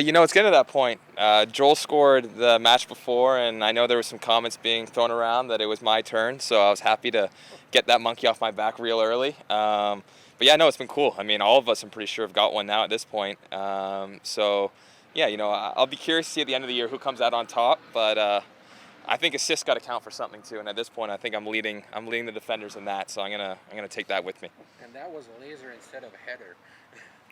You know, it's getting to that point. Joel scored the match before, and I know there were some comments being thrown around that it was my turn, so I was happy to get that monkey off my back real early. But yeah, no, it's been cool. I mean, all of us, I'm pretty sure, have got one now at this point. So yeah, you know, I'll be curious to see at the end of the year who comes out on top. But I think assists got to count for something too. And at this point, I think I'm leading the defenders in that. So I'm gonna take that with me. And that was a laser instead of a header.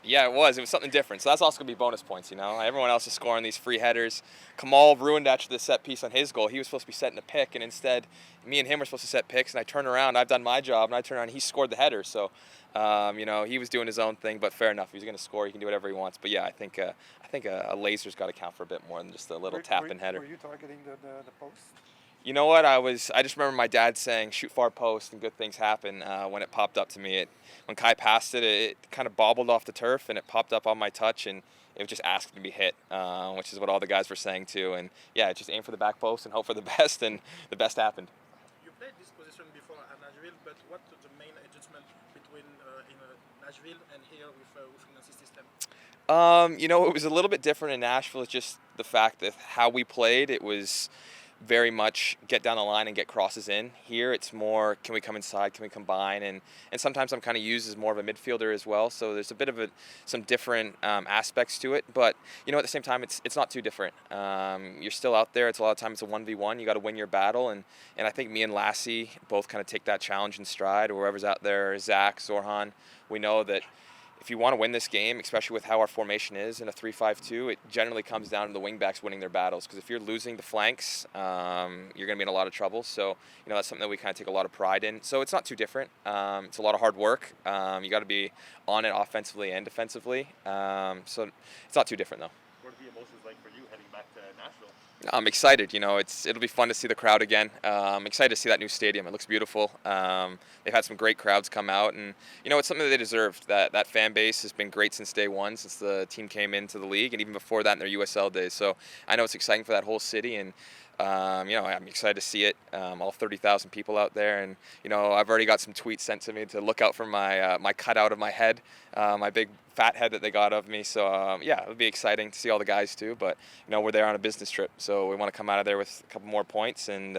Yeah, it was. It was something different. So that's also going to be bonus points, you know. Everyone else is scoring these free headers. Kamal ruined actually the set piece on his goal. He was supposed to be setting a pick, and instead, me and him were supposed to set picks, and I turned around. I've done my job, and I turned around, and he scored the header. So, you know, he was doing his own thing, but fair enough. He's going to score. He can do whatever he wants. But, yeah, I think a laser's got to count for a bit more than just a little tap-in header. Were you targeting the post? You know what? I just remember my dad saying, "Shoot far post, and good things happen." When it popped up to me, when Kai passed it, it kind of bobbled off the turf, and it popped up on my touch, and it was just asked to be hit, which is what all the guys were saying too. And yeah, just aim for the back post and hope for the best, and the best happened. You played this position before at Nashville, but what the main adjustment between in Nashville and here with Nancy system? You know, it was a little bit different in Nashville. It's just the fact that how we played, it was very much get down the line and get crosses in. Here it's more, can we come inside, can we combine, and sometimes I'm kind of used as more of a midfielder as well, so there's a bit of some different aspects to it, but you know, at the same time it's not too different. You're still out there. It's a lot of times it's a 1v1. You got to win your battle, and I think me and Lassie both kind of take that challenge in stride, or whoever's out there, Zach, Zorhan. We know that if you want to win this game, especially with how our formation is in a 3-5-2, it generally comes down to the wingbacks winning their battles. Because if you're losing the flanks, you're going to be in a lot of trouble. So, you know, that's something that we kind of take a lot of pride in. So it's not too different. It's a lot of hard work. You got to be on it offensively and defensively. So it's not too different, though. What are the emotions like for you heading back to Nashville? I'm excited. You know, it'll be fun to see the crowd again. I'm excited to see that new stadium. It looks beautiful. They've had some great crowds come out, and you know, it's something that they deserved. That fan base has been great since day one, since the team came into the league, and even before that in their USL days. So I know it's exciting for that whole city, and you know, I'm excited to see it. All 30,000 people out there, and you know, I've already got some tweets sent to me to look out for my my cutout of my head, my big fat head that they got of me. So yeah, it'll be exciting to see all the guys too. But you know, we're there on a business trip, so we want to come out of there with a couple more points and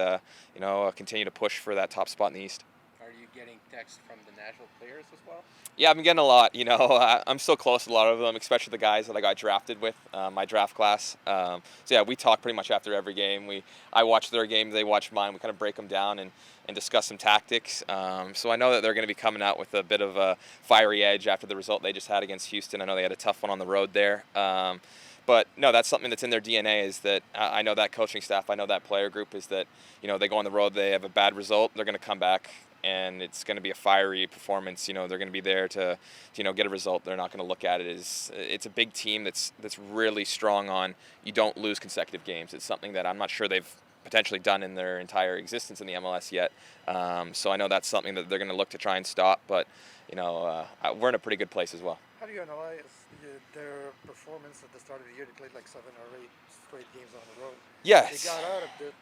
you know, continue to push for that top spot in the East. Are you getting texts from the Nashville players as well? Yeah, I've been getting a lot. You know, I'm still close to a lot of them, especially the guys that I got drafted with, my draft class. So yeah, we talk pretty much after every game. I watch their game, they watch mine. We kind of break them down and discuss some tactics. So I know that they're going to be coming out with a bit of a fiery edge after the result they just had against Houston. I know they had a tough one on the road there. But no, that's something that's in their DNA, is that I know that coaching staff, I know that player group, is that, you know, they go on the road, they have a bad result, they're going to come back, and it's going to be a fiery performance. You know, they're going to be there to you know, get a result. They're not going to look at it as it's a big team that's really strong on you don't lose consecutive games. It's something that I'm not sure they've potentially done in their entire existence in the MLS yet. So I know that's something that they're going to look to try and stop. But you know, we're in a pretty good place as well. How do you analyze their performance at the start of the year? They played like 7 or 8 straight games on the road. Yes. They got out of it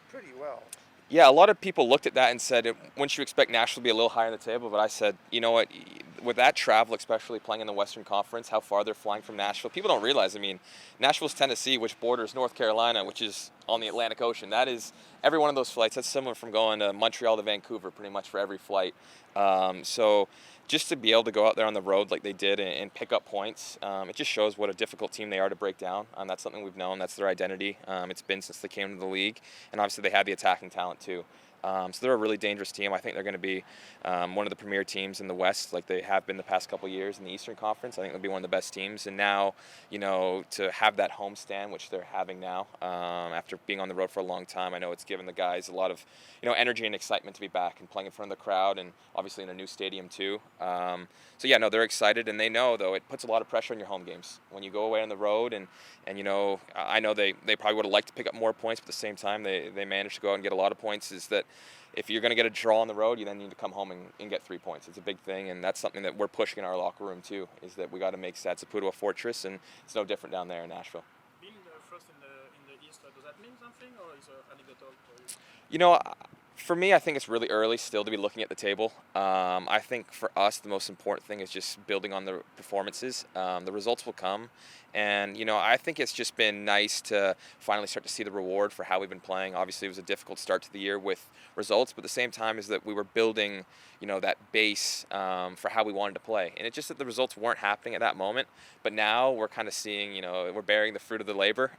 pretty well. Yeah, a lot of people looked at that and said, wouldn't you expect Nashville to be a little higher in the table? But I said, you know what, with that travel, especially playing in the Western Conference, how far they're flying from Nashville, people don't realize, I mean, Nashville's Tennessee, which borders North Carolina, which is on the Atlantic Ocean. That is, every one of those flights, that's similar from going to Montreal to Vancouver pretty much for every flight. So just to be able to go out there on the road like they did and pick up points, it just shows what a difficult team they are to break down. That's something we've known. That's their identity. It's been since they came to the league. And obviously they have the attacking talent too. So they're a really dangerous team. I think they're going to be one of the premier teams in the West, like they have been the past couple of years in the Eastern Conference. I think they'll be one of the best teams. And now, you know, to have that homestand, which they're having now, after being on the road for a long time, I know it's given the guys a lot of, you know, energy and excitement to be back and playing in front of the crowd, and obviously in a new stadium too. So yeah, no, they're excited, and they know though it puts a lot of pressure on your home games when you go away on the road, and you know, I know they probably would have liked to pick up more points, but at the same time they managed to go out and get a lot of points. Is that if you're going to get a draw on the road, you then need to come home and get 3 points. It's a big thing, and that's something that we're pushing in our locker room too, is that we got to make Satsaputo a fortress, and it's no different down there in Nashville. Being first in the East, does that mean something, or is it anecdotal for you? You know, For me, I think it's really early still to be looking at the table. I think for us, the most important thing is just building on the performances. The results will come. And, I think it's just been nice to finally start to see the reward for how we've been playing. Obviously, it was a difficult start to the year with results, but at the same time is that we were building, that base for how we wanted to play. And it's just that the results weren't happening at that moment. But now we're kind of seeing, we're bearing the fruit of the labor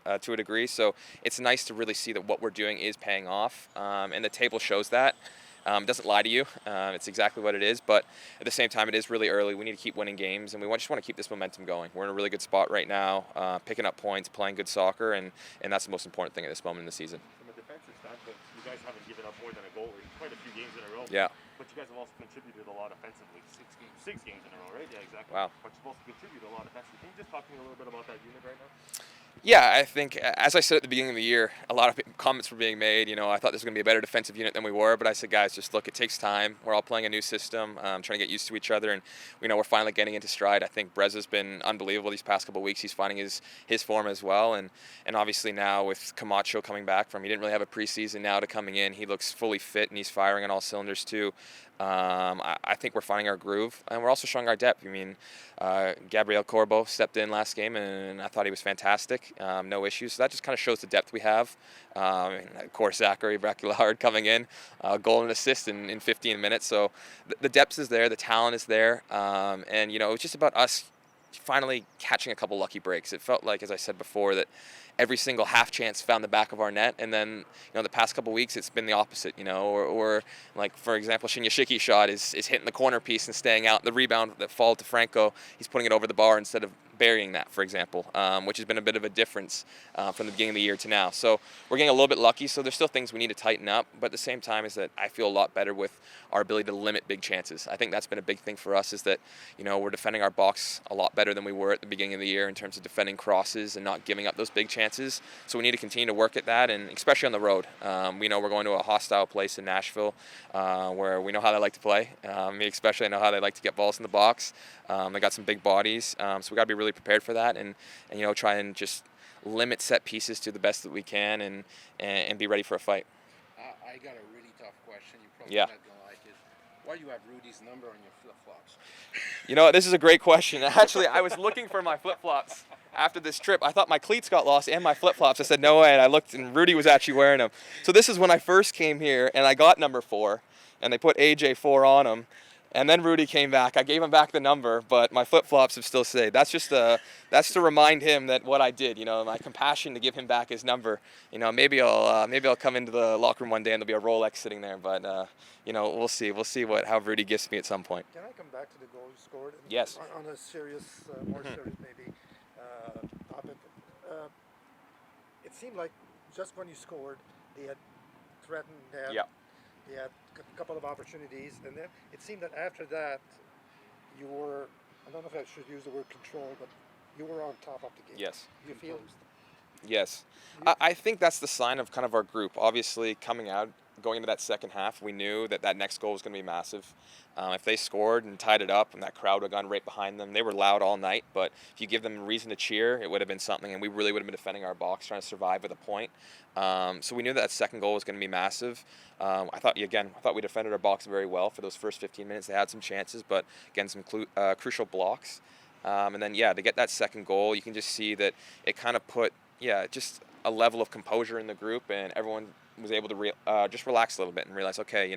to a degree. So it's nice to really see that what we're doing is paying off. And the table shows that. It doesn't lie to you. It's exactly what it is. But at the same time, it is really early. We need to keep winning games, and we just want to keep this momentum going. We're in a really good spot right now, picking up points, playing good soccer, and that's the most important thing at this moment in the season. From a defensive standpoint, you guys haven't given up more than a goal in quite a few games in a row. Yeah. But you guys have also contributed a lot offensively. 6 games in a row, right? Yeah, exactly. Wow. But you've also contributed a lot offensively. Can you just talk to me a little bit about that unit right now? Yeah, I think, as I said at the beginning of the year, a lot of comments were being made. I thought this was going to be a better defensive unit than we were, but I said, guys, just look, it takes time. We're all playing a new system, trying to get used to each other, and we're finally getting into stride. I think Breza's been unbelievable these past couple of weeks. He's finding his form as well, and obviously now with Camacho coming back from, he didn't really have a preseason, now to coming in, he looks fully fit and he's firing on all cylinders too. I think we're finding our groove, and we're also showing our depth. Gabriel Corbo stepped in last game, and I thought he was fantastic. No issues. So that just kind of shows the depth we have. Of course, Zachary Braculard coming in, goal and assist in 15 minutes. So the depth is there, the talent is there, and it's just about us finally catching a couple lucky breaks. It felt like, as I said before, that every single half chance found the back of our net, and then the past couple weeks it's been the opposite. Or like, for example, Shinyashiki's shot is hitting the corner piece and staying out. The rebound that followed to Franco, he's putting it over the bar instead of burying that, for example, which has been a bit of a difference from the beginning of the year to now. So we're getting a little bit lucky. So there's still things we need to tighten up, but at the same time is that I feel a lot better with our ability to limit big chances. I think that's been a big thing for us, is that we're defending our box a lot better than we were at the beginning of the year in terms of defending crosses and not giving up those big chances. So we need to continue to work at that, and especially on the road. We know we're going to a hostile place in Nashville where we know how they like to play. Me especially, I know how they like to get balls in the box. They got some big bodies, so we got to be really prepared for that, and try and just limit set pieces to the best that we can, and be ready for a fight. I got a really tough question. You're probably Yeah. not going to like it. Why do you have Rudy's number on your flip-flops? This is a great question. Actually, I was looking for my flip-flops after this trip. I thought my cleats got lost and my flip-flops. I said, no way, and I looked, and Rudy was actually wearing them. So this is when I first came here, and I got number 4, and they put AJ4 on them. And then Rudy came back. I gave him back the number, but my flip-flops have still stayed. That's to remind him that what I did, my compassion to give him back his number. Maybe I'll come into the locker room one day and there'll be a Rolex sitting there, but we'll see. We'll see how Rudy gifts me at some point. Can I come back to the goal you scored? Yes. On a serious, more serious maybe topic. It seemed like just when you scored, they had threatened. They had a couple of opportunities, and then it seemed that after that, you were, I don't know if I should use the word control, but you were on top of the game. Yes. You feel? Yes. I think that's the sign of kind of our group. Obviously, going into that second half, we knew that next goal was going to be massive. If they scored and tied it up, and that crowd would have gone right behind them, they were loud all night, but if you give them a reason to cheer, it would have been something, and we really would have been defending our box, trying to survive with a point. So we knew that second goal was going to be massive. I thought we defended our box very well for those first 15 minutes. They had some chances, but again, some crucial blocks. And then, to get that second goal, you can just see that it kind of put, just a level of composure in the group, and everyone was able to just relax a little bit and realize, okay,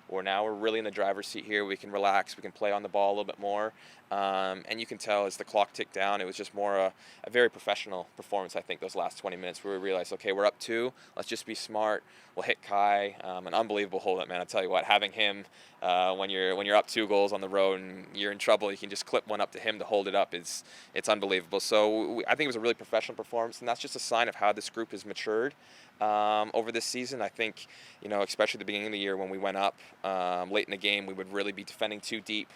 we're really in the driver's seat here. We can relax. We can play on the ball a little bit more. And you can tell as the clock ticked down, it was just more a very professional performance, I think, those last 20 minutes, where we realized, okay, we're up 2. Let's just be smart. We'll hit Kai. An unbelievable hold-up, man. I'll tell you what, having him when you're up 2 goals on the road and you're in trouble, you can just clip one up to him to hold it up. It's unbelievable. So I think it was a really professional performance, and that's just a sign of how this group has matured over this season. I think, especially at the beginning of the year when we went up late in the game, we would really be defending too deep,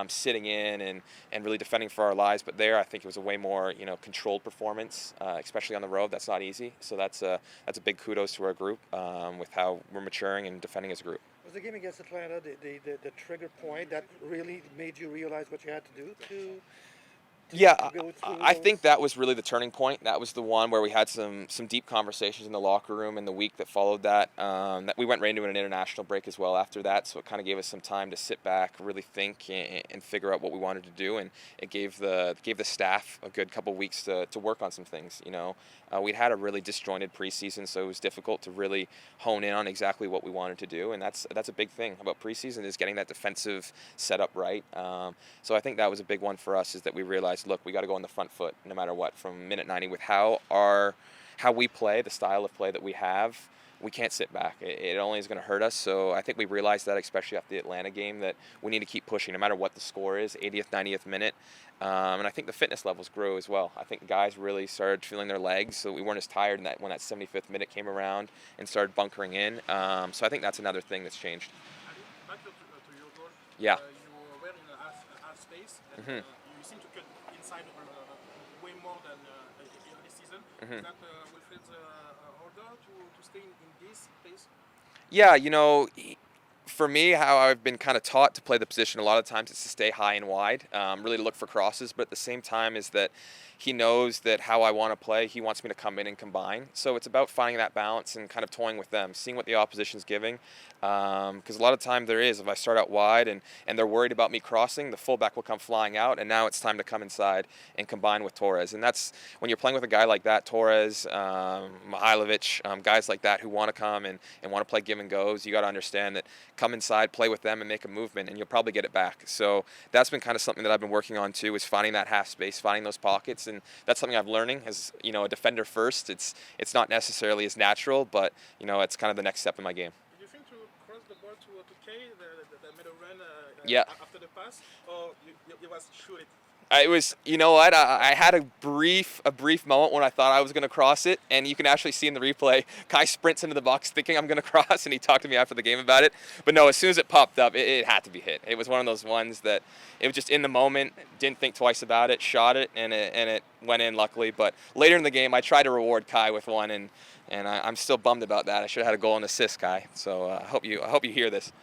sitting in and really defending for our lives. But there, I think it was a way more controlled performance, especially on the road. That's not easy. So that's a big kudos to our group with how we're maturing and defending as a group. Was the game against Atlanta the trigger point that really made you realize what you had to do Yeah, to go through I those? think that was really the turning point. That was the one where we had some deep conversations in the locker room in the week that followed that. That we went right into an international break as well after that, so it kind of gave us some time to sit back, really think, and figure out what we wanted to do. And it gave the staff a good couple weeks to work on some things. You know, we'd had a really disjointed preseason, so it was difficult to really hone in on exactly what we wanted to do. And that's a big thing about preseason, is getting that defensive setup right. So I think that was a big one for us, is that we realized, look, we got to go on the front foot no matter what from minute 90 with how we play, the style of play that we have. We can't sit back. It only is going to hurt us. So I think we realized that, especially after the Atlanta game, that we need to keep pushing no matter what the score is, 80th, 90th minute. And I think the fitness levels grew as well. I think guys really started feeling their legs, so we weren't as tired when that 75th minute came around and started bunkering in. So I think that's another thing that's changed. Back to your goal. Yeah. You were in a half space, and you seem to cut inside way more than this season. Is that Wilfred's order to stay in this pace? Yeah, you know, for me, how I've been kind of taught to play the position a lot of times is to stay high and wide, really to look for crosses, but at the same time is that he knows that how I want to play, he wants me to come in and combine. So it's about finding that balance and kind of toying with them, seeing what the opposition's giving. Because a lot of time there is, if I start out wide and they're worried about me crossing, the fullback will come flying out, and now it's time to come inside and combine with Torres. And that's when you're playing with a guy like that, Torres, Mihailovic, guys like that who want to come and want to play give and goes, you got to understand that come inside, play with them, and make a movement, and you'll probably get it back. So that's been kind of something that I've been working on too, is finding that half space, finding those pockets, and that's something I'm learning as, you know, a defender first. It's not necessarily as natural, but, you know, it's kind of the next step in my game. Did you think to cross the ball to Kay, the middle run Yeah. after the pass, or you was shoot it? It was, you know what, I had a brief moment when I thought I was going to cross it, and you can actually see in the replay, Kai sprints into the box thinking I'm going to cross, and he talked to me after the game about it. But no, as soon as it popped up, it had to be hit. It was one of those ones that it was just in the moment, didn't think twice about it, shot it, and it went in luckily. But later in the game, I tried to reward Kai with one, and I'm still bummed about that. I should have had a goal and assist, Kai. So I hope you hear this.